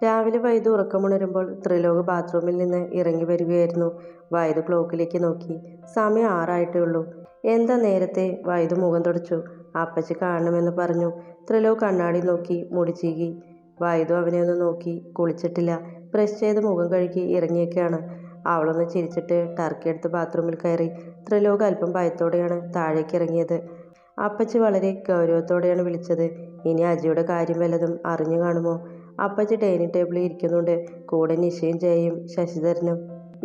രാവിലെ വൈദു ഉറക്കമുണരുമ്പോൾ ത്രിലോക് ബാത്റൂമിൽ നിന്ന് ഇറങ്ങി വരികയായിരുന്നു. വൈദു ക്ലോക്കിലേക്ക് നോക്കി. സമയം 6 ആയിട്ടേ ഉള്ളൂ. എന്താ നേരത്തെ? വൈദു മുഖം തുടച്ചു. അപ്പച്ചി കാണണമെന്ന് പറഞ്ഞു. ത്രിലോക് കണ്ണാടി നോക്കി മുടി ചീകി. വൈദു അവനെ ഒന്ന് നോക്കി. കുളിച്ചിട്ടില്ല. ബ്രഷ് ചെയ്ത് മുഖം കഴുകി ഇറങ്ങിയൊക്കെയാണ്. അവളൊന്ന് ചിരിച്ചിട്ട് ടർക്കി എടുത്ത് ബാത്റൂമിൽ കയറി. ത്രിലോക് അല്പം ഭയത്തോടെയാണ് താഴേക്ക് ഇറങ്ങിയത്. അപ്പച്ചി വളരെ ഗൗരവത്തോടെയാണ് വിളിച്ചത്. ഇനി അജിയുടെ കാര്യം വല്ലതും അറിഞ്ഞു കാണുമോ? അപ്പച്ചി ഡൈനിങ് ടേബിളിൽ ഇരിക്കുന്നുണ്ട്. കൂടെ നിഷയും ജയയും ശശിധരനും.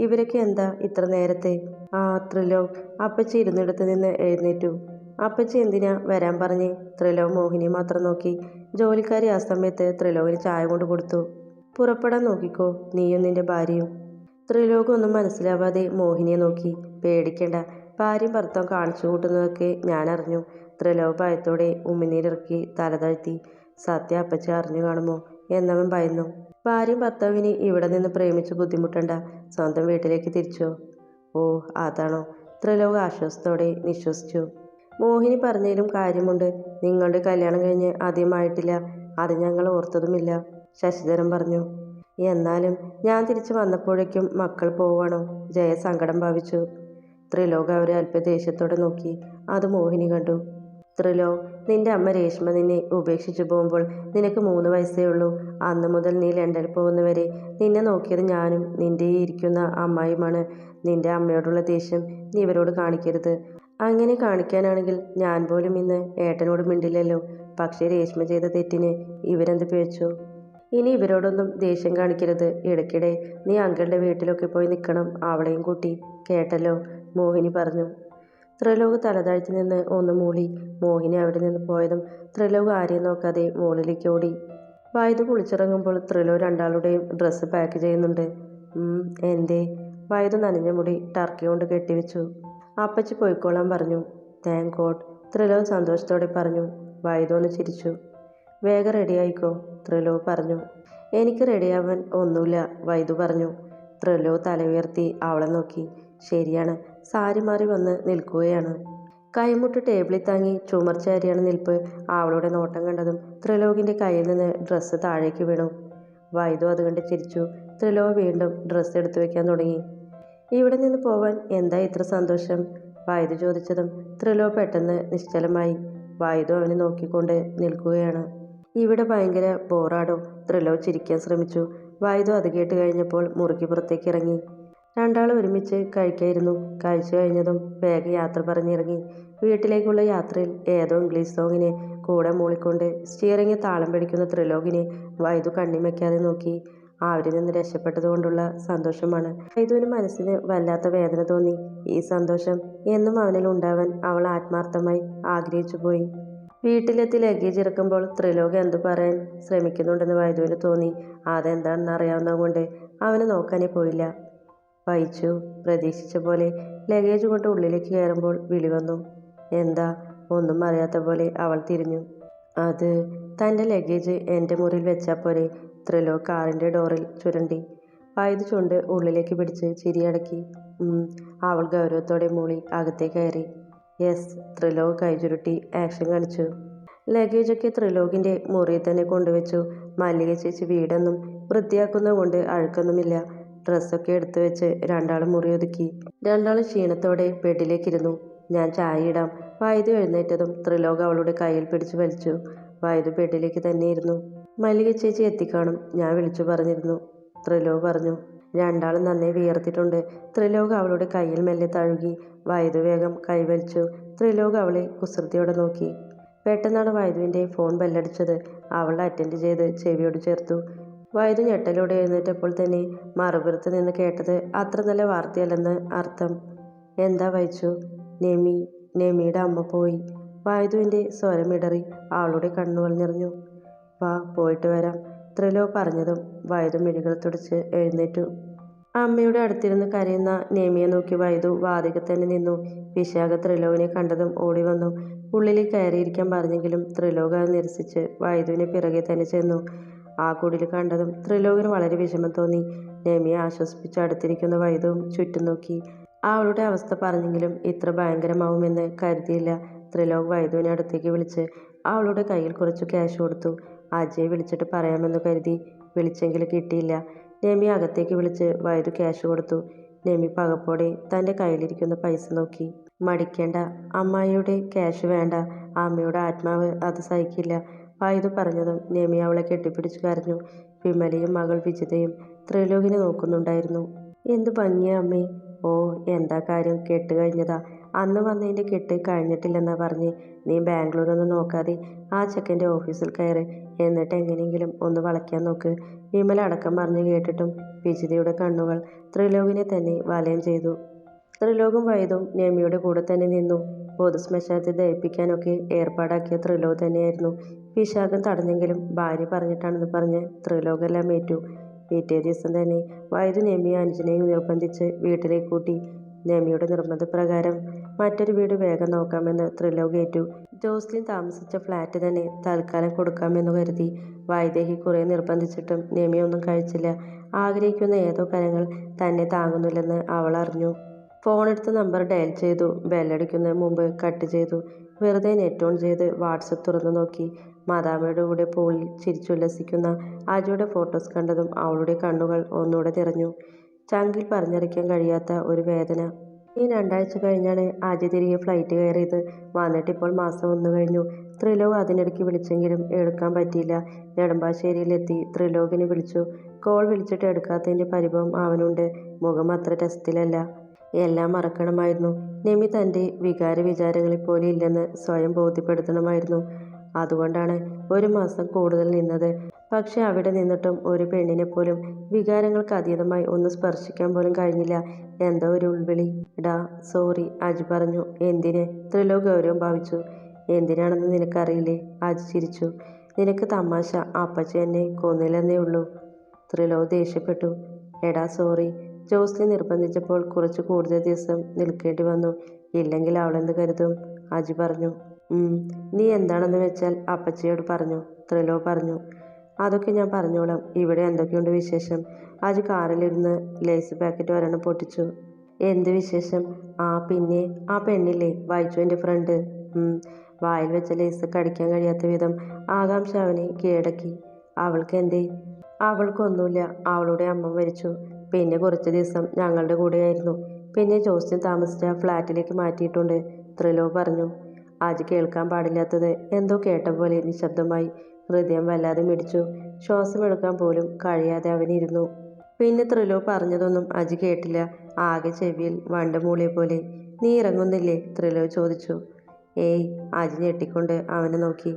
ഇവരൊക്കെ എന്താ ഇത്ര നേരത്തെ? ആ, ത്രിലോക്. അപ്പച്ചി ഇരുന്നിടത്ത് നിന്ന് എഴുന്നേറ്റു. അപ്പച്ചി എന്തിനാ വരാൻ പറഞ്ഞേ? ത്രിലോക് മോഹിനിയെ മാത്രം നോക്കി. ജോലിക്കാരി ആ സമയത്ത് ത്രിലോകിന് ചായ കൊണ്ട് കൊടുത്തു. പുറപ്പെടാൻ നോക്കിക്കോ, നീയും നിന്റെ ഭാര്യയും. ത്രിലോക് ഒന്നും മനസ്സിലാവാതെ മോഹിനിയെ നോക്കി. പേടിക്കണ്ട, ഭാര്യയും ഭർത്താവും കാണിച്ചു കൂട്ടുന്നതൊക്കെ ഞാൻ അറിഞ്ഞു. ത്രിലോക് ഭയത്തോടെ ഉമിനീരിറക്കി തല താഴ്ത്തി. സത്യ അപ്പച്ചി അറിഞ്ഞു കാണുമോ എന്നവൻ ഭയന്നു. ഭാര്യയും ഭർത്താവിന് ഇവിടെ നിന്ന് പ്രേമിച്ച് ബുദ്ധിമുട്ടണ്ട, സ്വന്തം വീട്ടിലേക്ക് തിരിച്ചോ? ഓ, അതാണോ? ത്രിലോക് ആശ്വാസത്തോടെ നിശ്വസിച്ചു. മോഹിനി പറഞ്ഞതിലും കാര്യമുണ്ട്. നിങ്ങളുടെ കല്യാണം കഴിഞ്ഞ് ആദ്യമായിട്ടില്ല, അത് ഞങ്ങൾ ഓർത്തതുമില്ല, ശശിധരൻ പറഞ്ഞു. എന്നാലും ഞാൻ തിരിച്ചു വന്നപ്പോഴേക്കും മക്കൾ പോവാണോ? ജയ സങ്കടം ഭാവിച്ചു. ത്രിലോക് അവരെ അല്പ ദേഷ്യത്തോടെ നോക്കി. അത് മോഹിനി കണ്ടു. ത്രിലോക്, നിന്റെ അമ്മ രേഷ്മ നിന്നെ ഉപേക്ഷിച്ചു പോകുമ്പോൾ നിനക്ക് 3 വയസ്സേ ഉള്ളൂ. അന്ന് മുതൽ നീ ലണ്ടനിൽ പോകുന്നവരെ നിന്നെ നോക്കിയത് ഞാനും നിന്റെ ഈ ഇരിക്കുന്ന അമ്മായിയുമാണ്. നിന്റെ അമ്മയോടുള്ള ദേഷ്യം നീ ഇവരോട് കാണിക്കരുത്. അങ്ങനെ കാണിക്കാനാണെങ്കിൽ ഞാൻ പോലും ഇന്ന് ഏട്ടനോട് മിണ്ടില്ലല്ലോ. പക്ഷേ രേഷ്മ ചെയ്ത തെറ്റിന് ഇവരെന്ത് പിഴച്ചു? ഇനി ഇവരോടൊന്നും ദേഷ്യം കാണിക്കരുത്. ഇടയ്ക്കിടെ നീ അങ്കിളുടെ വീട്ടിലൊക്കെ പോയി നിൽക്കണം, അവളെയും കൂട്ടി. കേട്ടല്ലോ? മോഹിനി പറഞ്ഞു. ത്രിലോക് തലതാഴ്ത്തി നിന്ന് ഒന്ന് മൂളി. മോഹിനി അവിടെ നിന്ന് പോയതും ത്രിലോക് ആരെയും നോക്കാതെ മുകളിലേക്ക് ഓടി. വൈദു കുളിച്ചിറങ്ങുമ്പോൾ ത്രിലോക് രണ്ടാളുടെയും ഡ്രസ്സ് പാക്ക് ചെയ്യുന്നുണ്ട്. എന്തേ? വൈദു നനഞ്ഞ മുടി ടർക്കി കൊണ്ട് കെട്ടിവെച്ചു. അപ്പച്ചി പോയിക്കോളാൻ പറഞ്ഞു. താങ്ക് ഗോഡ്, ത്രിലോക് സന്തോഷത്തോടെ പറഞ്ഞു. വൈദു ഒന്ന് ചിരിച്ചു. വേഗം റെഡിയായിക്കോ, ത്രിലോക് പറഞ്ഞു. എനിക്ക് റെഡിയാവാൻ ഒന്നുമില്ല, വൈദു പറഞ്ഞു. ത്രിലോക് തല ഉയർത്തി അവളെ നോക്കി. ശരിയാണ്, സാരി മാറി വന്ന് നിൽക്കുകയാണ്. കൈമുട്ട് ടേബിളിൽ താങ്ങി ചുമർച്ചേരിയാണ് നിൽപ്പ്. അവളുടെ നോട്ടം കണ്ടതും ത്രിലോകിൻ്റെ കയ്യിൽ നിന്ന് ഡ്രസ്സ് താഴേക്ക് വീണു. വൈദു അത് കണ്ട് ചിരിച്ചു. ത്രിലോക് വീണ്ടും ഡ്രസ്സ് എടുത്തു വെക്കാൻ തുടങ്ങി. ഇവിടെ നിന്ന് പോവാൻ എന്താ ഇത്ര സന്തോഷം? വൈദു ചോദിച്ചതും ത്രിലോക് പെട്ടെന്ന് നിശ്ചലമായി. വൈദു അവനെ നോക്കിക്കൊണ്ട് നിൽക്കുകയാണ്. ഇവിടെ ഭയങ്കര ബോറാടോ? ത്രിലോക് ചിരിക്കാൻ ശ്രമിച്ചു. വൈദു അത് കേട്ട് കഴിഞ്ഞപ്പോൾ മുറിക്ക് പുറത്തേക്ക് ഇറങ്ങി. രണ്ടാളും ഒരുമിച്ച് കഴിക്കായിരുന്നു. കഴിച്ചു കഴിഞ്ഞതും വേഗം യാത്ര പറഞ്ഞിറങ്ങി. വീട്ടിലേക്കുള്ള യാത്രയിൽ ഏതോ ഇംഗ്ലീഷ് സോങ്ങിനെ കൂടെ മൂളിക്കൊണ്ട് സ്റ്റിയറിംഗ് താളം പിടിക്കുന്ന ത്രിലോകിനെ വൈദു കണ്ണിമയ്ക്കാതെ നോക്കി. അവരിൽ നിന്ന് രക്ഷപ്പെട്ടതുകൊണ്ടുള്ള സന്തോഷമാണ്. വൈദുവിന് മനസ്സിന് വല്ലാത്ത വേദന തോന്നി. ഈ സന്തോഷം എന്നും അവനിൽ ഉണ്ടാവാൻ അവൾ ആത്മാർത്ഥമായി ആഗ്രഹിച്ചു പോയി. വീട്ടിലെത്തി ലഗേജ് ഇറക്കുമ്പോൾ ത്രിലോക് എന്തു പറയാൻ ശ്രമിക്കുന്നുണ്ടെന്ന് വൈദുവിന് തോന്നി. അതെന്താണെന്ന് അറിയാവുന്നതുകൊണ്ട് അവന് നോക്കാനേ പോയില്ല. വഹിച്ചു. പ്രതീക്ഷിച്ച പോലെ ലഗേജ് കൊണ്ട് ഉള്ളിലേക്ക് കയറുമ്പോൾ വിളി വന്നു. എന്താ? ഒന്നും അറിയാത്ത പോലെ അവൾ തിരിഞ്ഞു. അത് തൻ്റെ ലഗേജ് എൻ്റെ മുറിയിൽ വെച്ചാൽ പോരെ? ത്രിലോക് കാറിൻ്റെ ഡോറിൽ ചുരണ്ടി. വൈദു ചുണ്ട് ഉള്ളിലേക്ക് പിടിച്ച് ചിരിയടക്കി. അവൾ ഗൗരവത്തോടെ മൂളി അകത്തേക്ക് കയറി. യെസ്, ത്രിലോക് കൈചുരുട്ടി ആക്ഷൻ കാണിച്ചു. ലഗേജൊക്കെ ത്രിലോകിൻ്റെ മുറിയിൽ തന്നെ കൊണ്ടുവച്ചു. മല്ലിക ചേച്ചി വീടൊന്നും വൃത്തിയാക്കുന്നത് കൊണ്ട് അഴുക്കൊന്നുമില്ല. ഡ്രസ്സൊക്കെ എടുത്തു വെച്ച് രണ്ടാളും മുറി ഒതുക്കി. രണ്ടാളും ക്ഷീണത്തോടെ ബെഡിലേക്കിരുന്നു. ഞാൻ ചായ ഇടാം. വൈദു എഴുന്നേറ്റതും ത്രിലോക് അവളുടെ കയ്യിൽ പിടിച്ചു വലിച്ചു. വൈദു ബെഡിലേക്ക് തന്നെ ഇരുന്നു. മല്ലിക ചേച്ചി എത്തിക്കാണും, ഞാൻ വിളിച്ചു പറഞ്ഞിരുന്നു, ത്രിലോക് പറഞ്ഞു. രണ്ടാളും നന്നേ വിയർത്തിട്ടുണ്ട്. ത്രിലോക് അവളുടെ കയ്യിൽ മെല്ലെ തഴുകി. വൈദു വേഗം കൈവലിച്ചു. ത്രിലോക് അവളെ കുസൃതിയോടെ നോക്കി. പെട്ടെന്നാണ് വൈദുവിൻ്റെ ഫോൺ ബെല്ലടിച്ചത്. അവൾ അറ്റൻഡ് ചെയ്ത് ചെവിയോട് ചേർത്തു. വൈദു ഞെട്ടലോടെ എഴുന്നേറ്റപ്പോൾ തന്നെ മറുപുറത്ത് നിന്ന് കേട്ടത് അത്ര നല്ല വാർത്തയല്ലെന്ന് അർത്ഥം. എന്താ വൈച്ചു? നെമിയുടെ അമ്മ പോയി. വൈദുവിൻ്റെ സ്വരമിടറി. അവളുടെ കണ്ണുകൾ നിറഞ്ഞു. വാ, പോയിട്ട് വരാം, ത്രിലോക് പറഞ്ഞതും വൈദു മിഴികൾ തുടച്ച് എഴുന്നേറ്റു. അമ്മയുടെ അടുത്തിരുന്ന് കരയുന്ന നെമിയെ നോക്കി വൈദു വാതിൽക്കൽ തന്നെ നിന്നു. വിശാഖ ത്രിലോകിനെ കണ്ടതും ഓടി വന്നു. ഉള്ളിലേക്ക് കയറിയിരിക്കാൻ പറഞ്ഞെങ്കിലും ത്രിലോക് അത് നിരസിച്ച് വൈദുവിനെ പിറകെ തന്നെ ചെന്നു. ആ കുടിൽ കണ്ടതും ത്രിലോകിന് വളരെ വിഷമം തോന്നി. നെമിയെ ആശ്വസിപ്പിച്ച് അടുത്തിരിക്കുന്ന വൈദുവും ചുറ്റും നോക്കി. അവളുടെ അവസ്ഥ പറഞ്ഞെങ്കിലും ഇത്ര ഭയങ്കരമാവുമെന്ന് കരുതിയില്ല. ത്രിലോക് വൈദുവിനെ അടുത്തേക്ക് വിളിച്ച് അവളുടെ കയ്യിൽ കുറച്ച് ക്യാഷ് കൊടുത്തു. അജയെ വിളിച്ചിട്ട് പറയാമെന്ന് കരുതി. വിളിച്ചെങ്കിലും കിട്ടിയില്ല. നെമി അകത്തേക്ക് വിളിച്ച് വൈദു ക്യാഷ് കൊടുത്തു. നെമി പകപ്പോടെ തൻ്റെ കയ്യിലിരിക്കുന്ന പൈസ നോക്കി. മടിക്കേണ്ട, അമ്മായിയുടെ ക്യാഷ് വേണ്ട, അമ്മയുടെ ആത്മാവ് അത് സഹിക്കില്ല. വൈദു പറഞ്ഞതും നെമി അവളെ കെട്ടിപ്പിടിച്ചു കരഞ്ഞു. വിമലയും മകൾ വിജിതയും ത്രിലോകിനെ നോക്കുന്നുണ്ടായിരുന്നു. എന്തു ഭംഗിയാ അമ്മേ. ഓ, എന്താ കാര്യം, കെട്ട് കഴിഞ്ഞതാ. അന്ന് വന്നതിൻ്റെ കെട്ട് കഴിഞ്ഞിട്ടില്ലെന്നാ പറഞ്ഞ്. നീ ബാംഗ്ലൂരൊന്നും നോക്കാതെ ആ ചെക്കൻ്റെ ഓഫീസിൽ കയറ്. എന്നിട്ട് എങ്ങനെയെങ്കിലും ഒന്ന് വളയ്ക്കാൻ നോക്ക്. വിമല അടക്കം പറഞ്ഞു കേട്ടിട്ടും വിജിതയുടെ കണ്ണുകൾ ത്രിലോകിനെ തന്നെ വലയം ചെയ്തു. ത്രിലോകും വൈദും നെമിയുടെ കൂടെ തന്നെ നിന്നു. പൊതുശ്മശാനത്തെ ദഹിപ്പിക്കാനൊക്കെ ഏർപ്പാടാക്കിയ ത്രിലോക് തന്നെയായിരുന്നു. വിശാഖം തടഞ്ഞെങ്കിലും ഭാര്യ പറഞ്ഞിട്ടാണെന്ന് പറഞ്ഞ് ത്രിലോകെല്ലാം ഏറ്റു. പിറ്റേ ദിവസം തന്നെ വൈദു നെമിയും അനുജനെയും നിർബന്ധിച്ച് വീട്ടിലേക്ക് കൂട്ടി. നെമിയുടെ നിർബന്ധപ്രകാരം മറ്റൊരു വീട് വേഗം നോക്കാമെന്ന് ത്രിലോക് ഏറ്റു. ജോസ്ലിൻ താമസിച്ച ഫ്ലാറ്റ് തന്നെ തൽക്കാലം കൊടുക്കാമെന്ന് കരുതി. വൈദേഹി കുറെ നിർബന്ധിച്ചിട്ടും നെമി ഒന്നും കഴിച്ചില്ല. ആഗ്രഹിക്കുന്ന ഏതോ കരങ്ങൾ തന്നെ താങ്ങുന്നില്ലെന്ന് അവൾ അറിഞ്ഞു. ഫോണെടുത്ത് നമ്പർ ഡയൽ ചെയ്തു. ബെല്ലടിക്കുന്നതിന് മുമ്പ് കട്ട് ചെയ്തു. വെറുതെ നെറ്റ് ഓൺ ചെയ്ത് വാട്സപ്പ് തുറന്നു നോക്കി. മദാമയുടെ കൂടെ പൂളിൽ ചിരിച്ചുല്ലസിക്കുന്ന അജയുടെ ഫോട്ടോസ് കണ്ടതും അവളുടെ കണ്ണുകൾ ഒന്നുകൂടെ നിറഞ്ഞു. ചങ്കിൽ പറഞ്ഞറിയിക്കാൻ കഴിയാത്ത ഒരു വേദന. ഈ 2 ആഴ്ച കഴിഞ്ഞാണ് അജയ് തിരികെ ഫ്ലൈറ്റ് കയറിയത്. വന്നിട്ടിപ്പോൾ മാസം 1 കഴിഞ്ഞു. ത്രിലോക് അതിനിടയ്ക്ക് വിളിച്ചെങ്കിലും എടുക്കാൻ പറ്റിയില്ല. നെടുമ്പാശ്ശേരിയിലെത്തി ത്രിലോകിനെ വിളിച്ചു. കോൾ വിളിച്ചിട്ട് എടുക്കാത്തതിൻ്റെ പരിഭവം അവനുണ്ട്. മുഖം അത്ര രസത്തിലല്ല. എല്ലാം മറക്കണമായിരുന്നു. നെമി തൻ്റെ വികാര വിചാരങ്ങളിൽ പോലെ ഇല്ലെന്ന് സ്വയം ബോധ്യപ്പെടുത്തണമായിരുന്നു. അതുകൊണ്ടാണ് 1 മാസം കൂടുതൽ നിന്നത്. പക്ഷെ അവിടെ നിന്നിട്ടും ഒരു പെണ്ണിനെ പോലും വികാരങ്ങൾക്ക് അതീതമായി ഒന്ന് സ്പർശിക്കാൻ പോലും കഴിഞ്ഞില്ല. എന്തോ ഒരു ഉൾവിളി. ഡാ സോറി, അജി പറഞ്ഞു. എന്തിന്? ത്രിലോക് ഗൗരവം ഭാവിച്ചു. എന്തിനാണെന്ന് നിനക്കറിയില്ലേ? അജി ചിരിച്ചു. നിനക്ക് തമാശ. അപ്പച്ചി എന്നെ കൊന്നില്ലെന്നേ ഉള്ളൂ. ത്രിലോക് ദേഷ്യപ്പെട്ടു. എടാ സോറി. ജോസ്ലിൻ നിർബന്ധിച്ചപ്പോൾ കുറച്ച് കൂടുതൽ ദിവസം നിൽക്കേണ്ടി വന്നു. ഇല്ലെങ്കിൽ അവളെന്ത് കരുതും? അജി പറഞ്ഞു. നീ എന്താണെന്ന് വെച്ചാൽ അപ്പച്ചിയോട് പറഞ്ഞു. ത്രിലോക് പറഞ്ഞു. അതൊക്കെ ഞാൻ പറഞ്ഞോളാം. ഇവിടെ എന്തൊക്കെയുണ്ട് വിശേഷം? അജി കാറിലിരുന്ന് ലേസ് പാക്കറ്റ് ഒരെണ്ണം പൊട്ടിച്ചു. എന്ത് വിശേഷം? പിന്നെ ആ പെണ്ണില്ലേ, വൈജുവിൻ്റെ ഫ്രണ്ട്. വായിൽ വെച്ച ലേസ് കടിക്കാൻ കഴിയാത്ത വിധം ആകാംക്ഷ അവനെ കീഴടക്കി. അവൾക്ക് എന്തേ? അവൾക്കൊന്നുമില്ല. അവളുടെ അമ്മ മരിച്ചു. പിന്നെ കുറച്ച് ദിവസം ഞങ്ങളുടെ കൂടെയായിരുന്നു. പിന്നെ ജോസ്റ്റിൻ താമസിച്ച ഫ്ലാറ്റിലേക്ക് മാറ്റിയിട്ടുണ്ട്. ത്രിലോക് പറഞ്ഞു. അജി കേൾക്കാൻ പാടില്ലാത്തത് എന്തോ കേട്ട പോലെ നിശബ്ദമായി. ഹൃദയം വല്ലാതെ മിടിച്ചു. ശ്വാസമെടുക്കാൻ പോലും കഴിയാതെ അവനിരുന്നു. പിന്നെ ത്രിലോക് പറഞ്ഞതൊന്നും അജി കേട്ടില്ല. ആകെ ചെവിയിൽ വണ്ട് മൂളിയ പോലെ. നീ ഇറങ്ങുന്നില്ലേ? ത്രിലോക് ചോദിച്ചു. ഏയ്. അജി ഞെട്ടിക്കൊണ്ട് അവനെ നോക്കി.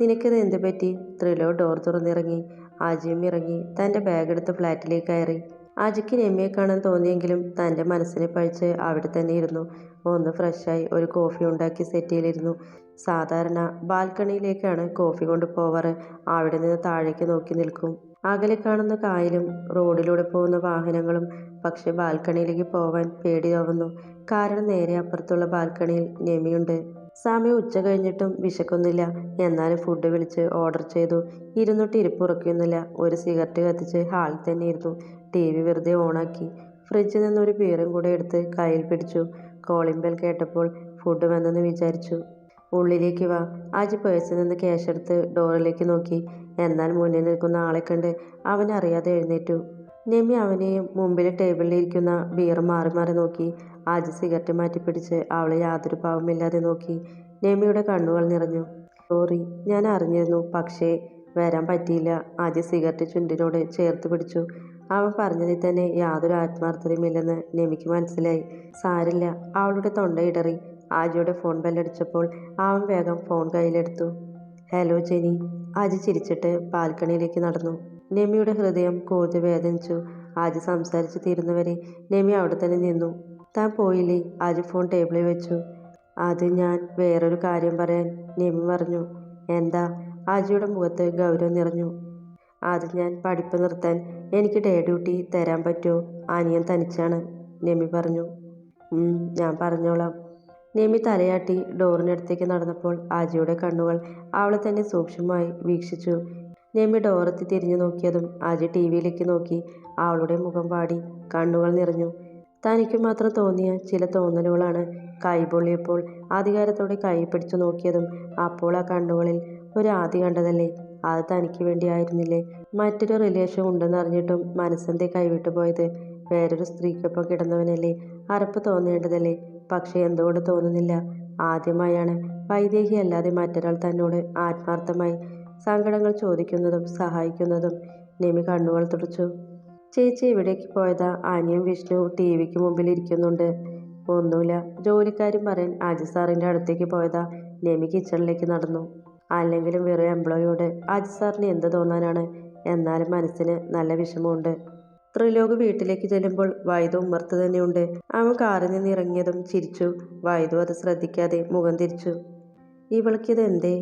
നിനക്കിത് എന്ത് പറ്റി? ത്രിലോക് ഡോർ തുറന്നിറങ്ങി. അജിയും ഇറങ്ങി തൻ്റെ ബാഗെടുത്ത് ഫ്ലാറ്റിലേക്ക് കയറി. അജിക്ക് നെമ്മിയെ കാണാൻ തോന്നിയെങ്കിലും തൻ്റെ മനസ്സിനെ പഴിച്ച് അവിടെ തന്നെ ഇരുന്നു. ഒന്ന് ഫ്രഷായി ഒരു കോഫി ഉണ്ടാക്കി സെറ്റിയിലിരുന്നു. സാധാരണ ബാൽക്കണിയിലേക്കാണ് കോഫി കൊണ്ട് പോവാറ്. അവിടെ നിന്ന് താഴേക്ക് നോക്കി നിൽക്കും. അകലെ കാണുന്ന കായലും റോഡിലൂടെ പോകുന്ന വാഹനങ്ങളും. പക്ഷെ ബാൽക്കണിയിലേക്ക് പോവാൻ പേടിയാവുന്നു. കാരണം നേരെ അപ്പുറത്തുള്ള ബാൽക്കണിയിൽ നെമിയുണ്ട്. സമയം ഉച്ച കഴിഞ്ഞിട്ടും വിശക്കൊന്നുമില്ല. എന്നാലും ഫുഡ് വിളിച്ച് ഓർഡർ ചെയ്തു. ഇരുന്നിട്ട് ഇരിപ്പുറക്കുന്നില്ല. ഒരു സിഗരറ്റ് കത്തിച്ച് ഹാളിൽ തന്നെ ഇരുന്നു. TV വെറുതെ ഓണാക്കി. ഫ്രിഡ്ജിൽ നിന്ന് ഒരു ബീറും കൂടെ എടുത്ത് കയ്യിൽ പിടിച്ചു. കോളിംഗ് ബെൽ കേട്ടപ്പോൾ ഫുഡ് വന്നെന്ന് വിചാരിച്ചു. ഉള്ളിലേക്ക് വാ. അജി പേഴ്സിൽ നിന്ന് ക്യാഷ് എടുത്ത് ഡോറിലേക്ക് നോക്കി. എന്നാൽ മുന്നിൽ നിൽക്കുന്ന ആളെ കണ്ട് അവൻ അറിയാതെ എഴുന്നേറ്റു. നെമി അവനെയും മുമ്പിലെ ടേബിളിൽ ഇരിക്കുന്ന ബീർ മാറി മാറി നോക്കി. അജി സിഗരറ്റ് മാറ്റിപ്പിടിച്ച് അവളെ യാതൊരു പാവമില്ലാതെ നോക്കി. നെമിയുടെ കണ്ണുകൾ നിറഞ്ഞു. സോറി, ഞാൻ അറിഞ്ഞിരുന്നു. പക്ഷേ വരാൻ പറ്റിയില്ല. അജി സിഗരറ്റ് ചുണ്ടിനോട് ചേർത്ത് പിടിച്ചു. അവൻ പറഞ്ഞതിൽ തന്നെ യാതൊരു ആത്മാർത്ഥതയുമില്ലെന്ന് നെമിക്ക് മനസ്സിലായി. സാരില്ല. അവളുടെ തൊണ്ട ഇടറി. അജിയുടെ ഫോൺ ബെല്ലടിച്ചപ്പോൾ അവൻ വേഗം ഫോൺ കയ്യിലെടുത്തു. ഹലോ ജെനി. അജി ചിരിച്ചിട്ട് ബാൽക്കണിയിലേക്ക് നടന്നു. നെമിയുടെ ഹൃദയം കൂടുതൽ വേദനിച്ചു. അജി സംസാരിച്ച് തീരുന്നവരെ നെമി അവിടെ തന്നെ നിന്നു. താൻ പോയില്ലേ? അജി ഫോൺ ടേബിളിൽ വെച്ചു. അത് ഞാൻ വേറൊരു കാര്യം പറയാൻ. നെമി പറഞ്ഞു. എന്താ? അജിയുടെ മുഖത്ത് ഗൗരവം നിറഞ്ഞു. അത് ഞാൻ പഠിപ്പ് നിർത്താൻ എനിക്ക് ഡേ ഡ്യൂട്ടി തരാൻ പറ്റുമോ? അനിയൻ തനിച്ചാണ്. നെമി പറഞ്ഞു. ഞാൻ പറഞ്ഞോളാം. നെമി തലയാട്ടി ഡോറിനടുത്തേക്ക് നടന്നപ്പോൾ അജിയുടെ കണ്ണുകൾ അവളെ തന്നെ സൂക്ഷ്മമായി വീക്ഷിച്ചു. നെമി ഡോറെത്തി തിരിഞ്ഞു നോക്കിയതും അജി TVയിലേക്ക് നോക്കി. അവളുടെ മുഖം വാടി. കണ്ണുകൾ നിറഞ്ഞു. തനിക്ക് മാത്രം തോന്നിയ ചില തോന്നലുകളാണ്. കൈ പൊള്ളിയപ്പോൾ അധികാരത്തോടെ കൈ പിടിച്ചു നോക്കിയതും അപ്പോൾ ആ കണ്ണുകളിൽ ഒരു ആദി കണ്ടതല്ലേ. അത് തനിക്ക് വേണ്ടിയായിരുന്നില്ലേ? മറ്റൊരു റിലേഷൻ ഉണ്ടെന്നറിഞ്ഞിട്ടും മനസ്സെന്തേ കൈവിട്ടു പോയത്? വേറൊരു സ്ത്രീക്കൊപ്പം കിടന്നവനല്ലേ? അറപ്പ് തോന്നേണ്ടതല്ലേ? പക്ഷെ എന്തുകൊണ്ട് തോന്നുന്നില്ല? ആദ്യമായാണ് വൈദേഹിയല്ലാതെ മറ്റൊരാൾ തന്നോട് ആത്മാർത്ഥമായി സങ്കടങ്ങൾ ചോദിക്കുന്നതും സഹായിക്കുന്നതും. നിമി കണ്ണുകൾ തുടച്ചു. ചേച്ചി എവിടേക്ക് പോയതാ? അനിയൻ വിഷ്ണു ടി വിക്ക് മുമ്പിൽ ഇരിക്കുന്നുണ്ട്. ഒന്നുമില്ല, ജോലിക്കാരും പറയാൻ അജി സാറിൻ്റെ അടുത്തേക്ക് പോയതാ. നെമി കിച്ചണിലേക്ക് നടന്നു. അല്ലെങ്കിലും വെറും എംപ്ലോയിയോട് അജി സാറിന് എന്ത് തോന്നാനാണ്? എന്നാലും മനസ്സിന് നല്ല വിഷമമുണ്ട്. ത്രിലോക് വീട്ടിലേക്ക് ചെല്ലുമ്പോൾ വൈദു ഉമ്മർത്ത് തന്നെയുണ്ട്. അവൻ കാറിൽ നിന്ന് ഇറങ്ങിയതും ചിരിച്ചു. വൈദു അത് ശ്രദ്ധിക്കാതെ മുഖം തിരിച്ചു. ഇവൾക്കിതെന്തേ?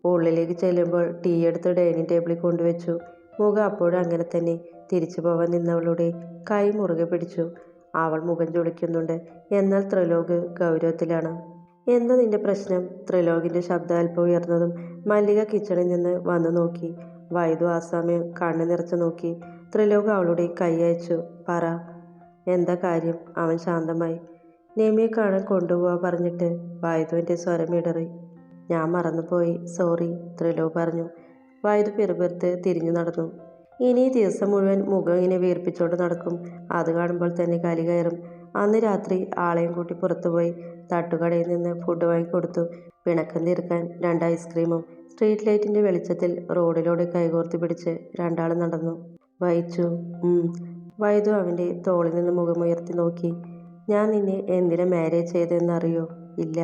ഉള്ളിലേക്ക് ചെല്ലുമ്പോൾ ടീ എടുത്ത് ഡൈനിങ് ടേബിളിൽ കൊണ്ടുവച്ചു. മുഖം അപ്പോഴും അങ്ങനെ തന്നെ. തിരിച്ചു പോവാൻ നിന്നവളുടെ കൈ മുറുകെ പിടിച്ചു. അവൾ മുഖം ചുളിക്കുന്നുണ്ട്. എന്നാൽ ത്രിലോക് ഗൗരവത്തിലാണ്. എന്താ നിന്റെ പ്രശ്നം? ത്രിലോകിന്റെ ശബ്ദം അല്പം ഉയർന്നതും മല്ലിക കിച്ചണിൽ നിന്ന് വന്നു നോക്കി. വൈദു ആ സമയം കണ്ണു നിറച്ചു നോക്കി. ത്രിലോക് അവളുടെ കൈ അയച്ചു. പറ, എന്താ കാര്യം? അവൻ ശാന്തമായി. നെമിയെ കാണാൻ കൊണ്ടുപോവാ പറഞ്ഞിട്ട്. വൈദുവിൻ്റെ സ്വരം ഇടറി. ഞാൻ മറന്നുപോയി, സോറി, ത്രിലോക് പറഞ്ഞു. വൈദു പിറുപിറുത്ത് തിരിഞ്ഞു നടന്നു. ഇനി ഈ ദിവസം മുഴുവൻ മുഖം ഇങ്ങനെ വീർപ്പിച്ചോണ്ട് നടക്കും. അത് കാണുമ്പോൾ തന്നെ കലി കയറും. അന്ന് രാത്രി ആളെയും കൂട്ടി പുറത്തുപോയി. തട്ടുകടയിൽ നിന്ന് ഫുഡ് വാങ്ങിക്കൊടുത്തു. പിണക്കം തീർക്കാൻ 2 ഐസ്ക്രീമും. സ്ട്രീറ്റ് ലൈറ്റിൻ്റെ വെളിച്ചത്തിൽ റോഡിലൂടെ കൈകോർത്ത് പിടിച്ച് രണ്ടാളും നടന്നു. വൈച്ചു. വൈദു അവൻ്റെ തോളിൽ നിന്ന് മുഖമുയർത്തി നോക്കി. ഞാൻ നിന്നെ എന്തിനാ മാരേജ് ചെയ്തതെന്നറിയോ? ഇല്ല.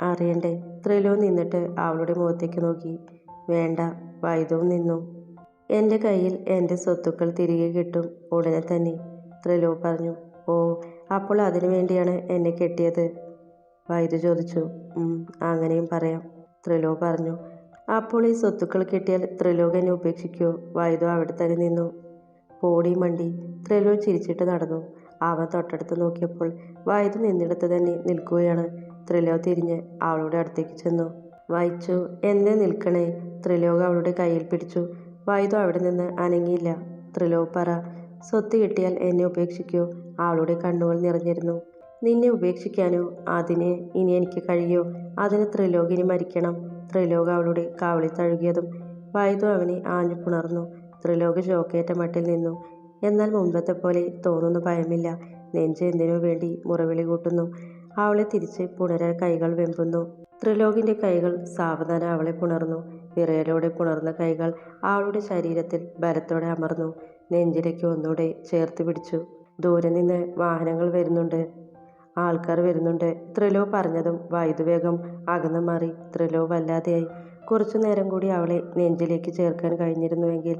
അറിയണ്ടേ? ത്രിലോക് നിന്നിട്ട് അവളുടെ മുഖത്തേക്ക് നോക്കി. വേണ്ട. വൈദുവും നിന്നു. എൻ്റെ കയ്യിൽ എൻ്റെ സ്വത്തുക്കൾ തിരികെ കിട്ടും ഉടനെ തന്നെ, ത്രിലോക് പറഞ്ഞു. ഓ, അപ്പോൾ അതിനു വേണ്ടിയാണ് എന്നെ കെട്ടിയത്? വൈദു ചോദിച്ചു. അങ്ങനെയും പറയാം, ത്രിലോക് പറഞ്ഞു. അപ്പോൾ ഈ സ്വത്തുക്കൾ കിട്ടിയാൽ ത്രിലോക് എന്നെ ഉപേക്ഷിക്കുമോ? വൈദു അവിടെ തന്നെ നിന്നു. പോടി മണ്ടി, ത്രിലോക് ചിരിച്ചിട്ട് നടന്നു. അവൻ തൊട്ടടുത്ത് നോക്കിയപ്പോൾ വൈദു നിന്നിടത്ത് തന്നെ നിൽക്കുകയാണ്. ത്രിലോക് തിരിഞ്ഞ് അവളുടെ അടുത്തേക്ക് ചെന്നു. വൈച്ചു, എന്നെ നിൽക്കണേ? ത്രിലോക് അവളുടെ കയ്യിൽ പിടിച്ചു. വൈദു അവിടെ നിന്ന് അനങ്ങിയില്ല. ത്രിലോക് പറ, സ്വത്ത് കിട്ടിയാൽ എന്നെ ഉപേക്ഷിക്കോ? അവളുടെ കണ്ണുകൾ നിറഞ്ഞിരുന്നു. നിന്നെ ഉപേക്ഷിക്കാനോ? അതിന് ഇനി എനിക്ക് കഴിയോ? അതിന് ത്രിലോക് ഇനി മരിക്കണം. ത്രിലോക് അവളുടെ കവിളി തഴുകിയതും വൈദു അവനെ ആഞ്ഞു പുണർന്നു. ത്രിലോക് ഷോക്കേറ്റ മട്ടിൽ നിന്നു. എന്നാൽ മുമ്പത്തെ പോലെ തോന്നുന്ന ഭയമില്ല. നെഞ്ച് എന്തിനു വേണ്ടി മുറവിളി കൂട്ടുന്നു. അവളെ തിരിച്ച് പുണരാൻ കൈകൾ വെമ്പുന്നു. ത്രിലോകിൻ്റെ കൈകൾ സാവധാനം അവളെ പുണർന്നു. വിറയലോടെ പുണർന്ന കൈകൾ അവളുടെ ശരീരത്തിൽ ബലത്തോടെ അമർന്നു. നെഞ്ചിലേക്ക് ഒന്നുകൂടെ ചേർത്ത് പിടിച്ചു. ദൂരെ നിന്ന് വാഹനങ്ങൾ വരുന്നുണ്ട്, ആൾക്കാർ വരുന്നുണ്ട്. ത്രിലോക് പറഞ്ഞതും വൈദു വേഗം അകന്നു മാറി. ത്രിലോക് വല്ലാതെയായി. കുറച്ചു നേരം കൂടി അവളെ നെഞ്ചിലേക്ക് ചേർക്കാൻ കഴിഞ്ഞിരുന്നുവെങ്കിൽ.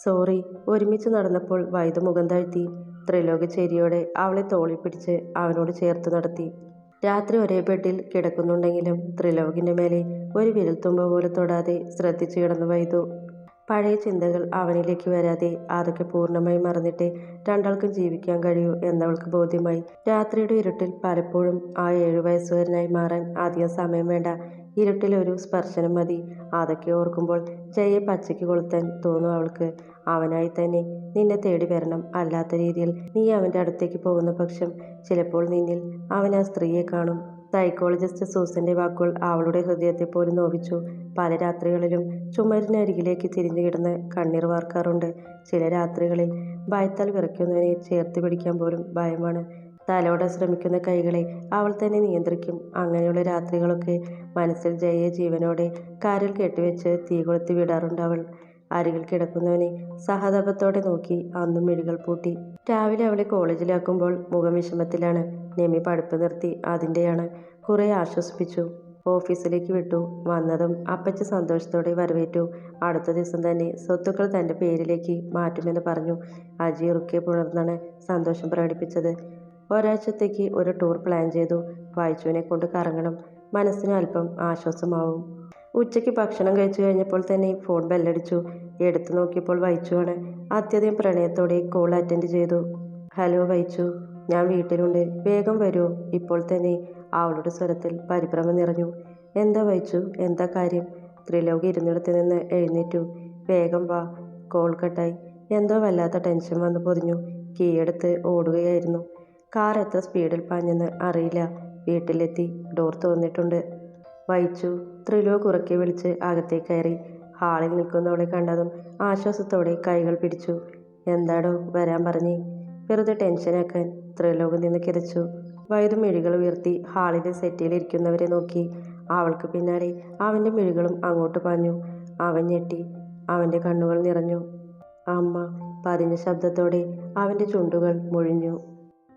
സോറി. ഒരുമിച്ച് നടന്നപ്പോൾ വൈദു മുഖം താഴ്ത്തി. ത്രിലോക് ചിരിയോടെ അവളെ തോളിൽ പിടിച്ച് അവനോട് ചേർത്ത് നടത്തി. രാത്രി ഒരേ ബെഡിൽ കിടക്കുന്നുണ്ടെങ്കിലും ത്രിലോകിൻ്റെ മേലെ ഒരു വിരൽത്തുമ്പ് പോലും തൊടാതെ ശ്രദ്ധിച്ചു കിടന്നു വൈദു. പഴയ ചിന്തകൾ അവനിലേക്ക് വരാതെ അതൊക്കെ പൂർണ്ണമായി മറന്നിട്ട് രണ്ടാൾക്കും ജീവിക്കാൻ കഴിയൂ എന്നവൾക്ക് ബോധ്യമായി. രാത്രിയുടെ ഇരുട്ടിൽ പലപ്പോഴും ആ 7 വയസ്സുകാരനായി മാറാൻ അധികം സമയം വേണ്ട. ഇരുട്ടിലൊരു സ്പർശനം മതി. അതൊക്കെ ഓർക്കുമ്പോൾ ജയെ പച്ചയ്ക്ക് കൊളുത്താൻ തോന്നും അവൾക്ക്. അവനായി തന്നെ നിന്നെ തേടി വരണം. അല്ലാത്ത രീതിയിൽ നീ അവൻ്റെ അടുത്തേക്ക് പോകുന്ന പക്ഷം ചിലപ്പോൾ നിന്നിൽ അവൻ ആ സ്ത്രീയെ കാണും. സൈക്കോളജിസ്റ്റ് സൂസന്റെ വാക്കുകൾ അവളുടെ ഹൃദയത്തെ പോലും നോവിച്ചു. പല രാത്രികളിലും ചുമരിനരികിലേക്ക് തിരിഞ്ഞു കിടന്ന് കണ്ണീർ വാർക്കാറുണ്ട്. ചില രാത്രികളിൽ ഭയത്താൽ വിറയ്ക്കുന്നവനെ ചേർത്ത് പിടിക്കാൻ പോലും ഭയമാണ്. തലോടാൻ ശ്രമിക്കുന്ന കൈകളെ അവൾ തന്നെ നിയന്ത്രിക്കും. അങ്ങനെയുള്ള രാത്രികളൊക്കെ മനസ്സിൽ ജയയെ ജീവനോടെ കാരിൽ കെട്ടിവെച്ച് തീ കൊളുത്തി വിടാറുണ്ട് അവൾ. അരികിൽ കിടക്കുന്നവനെ സഹതാപത്തോടെ നോക്കി അന്നും മിഴികൾ പൂട്ടി. രാവിലെ അവളെ കോളേജിലാക്കുമ്പോൾ മുഖം വിഷമത്തിലാണ്. നെമി പഠിപ്പ് നിർത്തി, അതിൻ്റെയാണ്. കുറെ ആശ്വസിപ്പിച്ചു. ഓഫീസിലേക്ക് വിട്ടു. വന്നതും അപ്പച്ചി സന്തോഷത്തോടെ വരവേറ്റു. അടുത്ത ദിവസം തന്നെ സ്വത്തുക്കൾ തൻ്റെ പേരിലേക്ക് മാറ്റുമെന്ന് പറഞ്ഞു. അജി റുക്കിയെ പുണർന്നാണ് സന്തോഷം പ്രകടിപ്പിച്ചത്. ഒരാഴ്ചത്തേക്ക് ഒരു ടൂർ പ്ലാൻ ചെയ്തു. വൈച്ചുവിനെ കൊണ്ട് കറങ്ങണം. മനസ്സിന് അല്പം ആശ്വാസമാവും. ഉച്ചയ്ക്ക് ഭക്ഷണം കഴിച്ചു കഴിഞ്ഞപ്പോൾ തന്നെ ഫോൺ ബെല്ലടിച്ചു. എടുത്തു നോക്കിയപ്പോൾ വൈച്ചുവാണ്. അത്യധികം പ്രണയത്തോടെ കോൾ അറ്റൻഡ് ചെയ്തു. ഹലോ വൈച്ചു, ഞാൻ വീട്ടിലുണ്ട്, വേഗം വരുമോ? ഇപ്പോൾ തന്നെ. അവളുടെ സ്വരത്തിൽ പരിഭ്രമം നിറഞ്ഞു. എന്താ വൈച്ചു, എന്താ കാര്യം? ത്രിലോക് ഇരുന്നിടത്ത് നിന്ന് എഴുന്നേറ്റു. വേഗം വാ. കോൾ കട്ടായി. എന്തോ വല്ലാത്ത ടെൻഷൻ വന്ന് പൊതിഞ്ഞു. കീയെടുത്ത് ഓടുകയായിരുന്നു. കാർ എത്ര സ്പീഡിൽ പാഞ്ഞെന്ന് അറിയില്ല. വീട്ടിലെത്തി. ഡോർ തുറന്നിട്ടുണ്ട്. വൈച്ചു, ത്രിലോക് ഉറക്കെ വിളിച്ച് അകത്തേക്ക് കയറി. ഹാളിൽ നിൽക്കുന്നവളെ കണ്ടതും ആശ്വാസത്തോടെ കൈകൾ പിടിച്ചു. എന്താടോ വരാൻ പറഞ്ഞേ? വെറുതെ ടെൻഷനാക്കാൻ ത്രിലോക് നിന്ന് കിതച്ചു. വൈദു മിഴികൾ ഉയർത്തി ഹാളിലെ സെറ്റിയിൽ ഇരിക്കുന്നവരെ നോക്കി. അവൾക്ക് പിന്നാലെ അവൻ്റെ മിഴികളും അങ്ങോട്ട് പാഞ്ഞു. അവൻ ഞെട്ടി. അവൻ്റെ കണ്ണുകൾ നിറഞ്ഞു. അമ്മ പതിഞ്ഞ ശബ്ദത്തോടെ അവൻ്റെ ചുണ്ടുകൾ മുഴിഞ്ഞു.